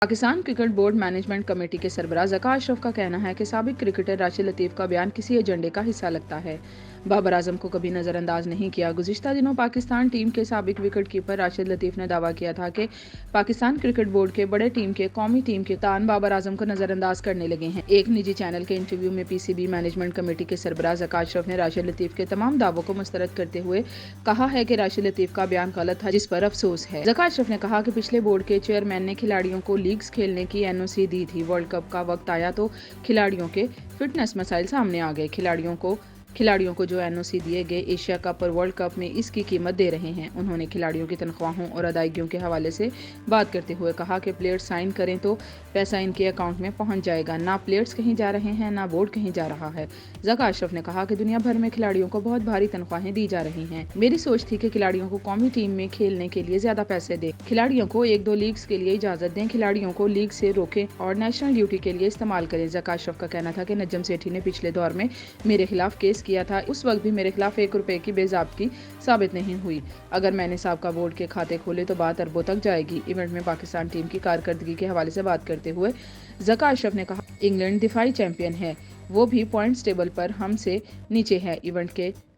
Pakistan cricket board management committee के सरबराह ज़का अशरफ का कहना है कि साबिक क्रिकेटर राशिद लतीफ़ का बयान किसी एजेंडे का हिस्सा लगता है। बाबर आजम को कभी नज़रअंदाज नहीं किया। गुज़िश्ता दिनों पाकिस्तान टीम के साबिक विकेट कीपर राशिद लतीफ़ ने दावा किया था कि पाकिस्तान क्रिकेट बोर्ड के बड़े टीम के कौमी टीम के कप्तान बाबर आजम को नज़रअंदाज करने लगे हैं। एक निजी चैनल के इंटरव्यू में पीसीबी मैनेजमेंट कमेटी के सरबराह ज़का अशरफ ने राशिद लतीफ़ के तमाम दावों को मुस्तरद करते हुए कहा है कि राशिद लतीफ़ का बयान गलत था, जिस पर अफसोस है। ज़का अशरफ ने कहा कि पिछले बोर्ड के चेयरमैन ने खिलाड़ियों को लीग्स खेलने की एनओसी दी थी। वर्ल्ड कप का वक्त आया तो खिलाड़ियों के फिटनेस मसाइल सामने आ गए। खिलाड़ियों को जो एनओसी दिए गए एशिया कप और वर्ल्ड कप में इसकी कीमत दे रहे हैं। उन्होंने खिलाड़ियों की तनख्वाहों और अदायगियों के हवाले से बात करते हुए कहा कि प्लेयर्स साइन करें तो पैसा इनके अकाउंट में पहुंच जाएगा। ना प्लेयर्स कहीं जा रहे हैं, ना बोर्ड कहीं जा रहा है। ज़का अशरफ ने कहा कि दुनिया भर में खिलाड़ियों को बहुत भारी तनख्वाहें दी जा रही हैं। मेरी सोच थी कि खिलाड़ियों को कौमी टीम में खेलने के लिए ज्यादा पैसे दें, खिलाड़ियों को 1-2 लीग्स के लिए इजाजत दें, खिलाड़ियों को लीग से रोकें और नेशनल ड्यूटी के लिए इस्तेमाल करें। ज़का अशरफ का कहना था कि नजम सेठी ने पिछले दौर में मेरे खिलाफ केस किया था। उस वक्त भी मेरे खिलाफ 1 रुपए की बेज़ाब्ती साबित नहीं हुई। अगर मैंने साबका बोर्ड के खाते खोले तो बात अरबों तक जाएगी। इवेंट में पाकिस्तान टीम की कारकर्दगी के हवाले से बात करते हुए ज़का अशरफ ने कहा, इंग्लैंड दिफाई चैंपियन है, वो भी पॉइंट्स टेबल पर हमसे नीचे है।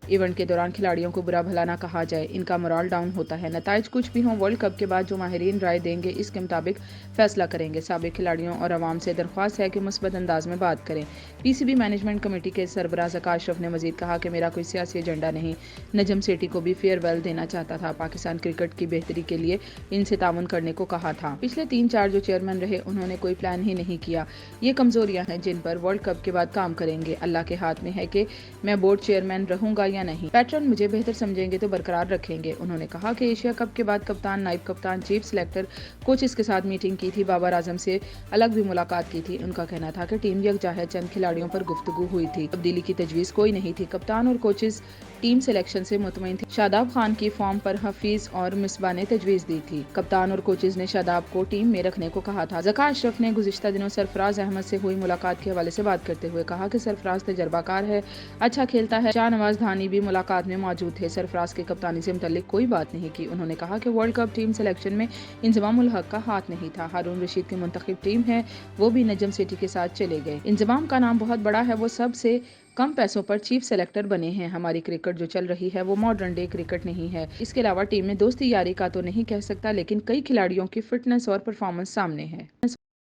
इवेंट के दौरान खिलाड़ियों को बुरा भला ना कहा जाए, इनका मोरल डाउन होता है। नताइज कुछ भी हों, वर्ल्ड कप के बाद जो माहिरीन राय देंगे इसके मुताबिक फैसला करेंगे। साबिक खिलाड़ियों और अवाम से दरख्वास्त है कि मुस्बत अंदाज में बात करें। पीसीबी मैनेजमेंट कमेटी के सरबराह ज़का अशरफ ने मजीद कहा कि मेरा कोई सियासी एजेंडा नहीं, नजम सेठी को भी फेयरवेल देना चाहता था। पाकिस्तान क्रिकेट की बेहतरी के लिए इनसे ताउन करने को कहा था। पिछले 3-4 जो चेयरमैन रहे उन्होंने कोई प्लान ही नहीं किया। ये कमजोरियां हैं जिन पर वर्ल्ड कप के बाद काम करेंगे। अल्लाह के हाथ में है कि मैं बोर्ड चेयरमैन रहूंगा या नहीं। पैटर्न मुझे बेहतर समझेंगे तो बरकरार रखेंगे। उन्होंने कहा कि एशिया कप के बाद कप्तान, नायब कप्तान, चीफ सिलेक्टर, कोचेस के साथ मीटिंग की थी। बाबर आजम से अलग भी मुलाकात की थी। उनका कहना था कि टीम यकजा है, चंद खिलाड़ियों पर गुफ्तगू हुई थी, तब्दीली की तजवीज कोई नहीं थी। कप्तान और कोचेस टीम सिलेक्शन से मुतमईन थे। शादाब खान की फॉर्म पर हफीज और मिसबा ने तजवीज दी थी। कप्तान और कोचेस ने शादाब को टीम में रखने को कहा था। ज़का अशरफ ने गुज़िश्ता दिनों सरफराज अहमद से हुई मुलाकात के हवाले से बात करते हुए कहा कि सरफराज तजर्बाकार है, अच्छा खेलता है। शाहनवाज धानी भी मुलाकात में मौजूद थे। सरफराज की कप्तानी से मुतल्लिक कोई बात नहीं की। उन्होंने कहा कि वर्ल्ड कप टीम सिलेक्शन में इंजमाम उल हक का हाथ नहीं था। हारून रशीद की मुंतखब टीम है, वो भी नजम सेठी के साथ चले गए। इंजमाम का नाम बहुत बड़ा है, वो सबसे कम पैसों पर चीफ सेलेक्टर बने हैं। हमारी क्रिकेट जो चल रही है वो मॉडर्न डे क्रिकेट नहीं है। इसके अलावा टीम में दोस्ती यारी का तो नहीं कह सकता, लेकिन कई खिलाड़ियों की फिटनेस और परफॉर्मेंस सामने है।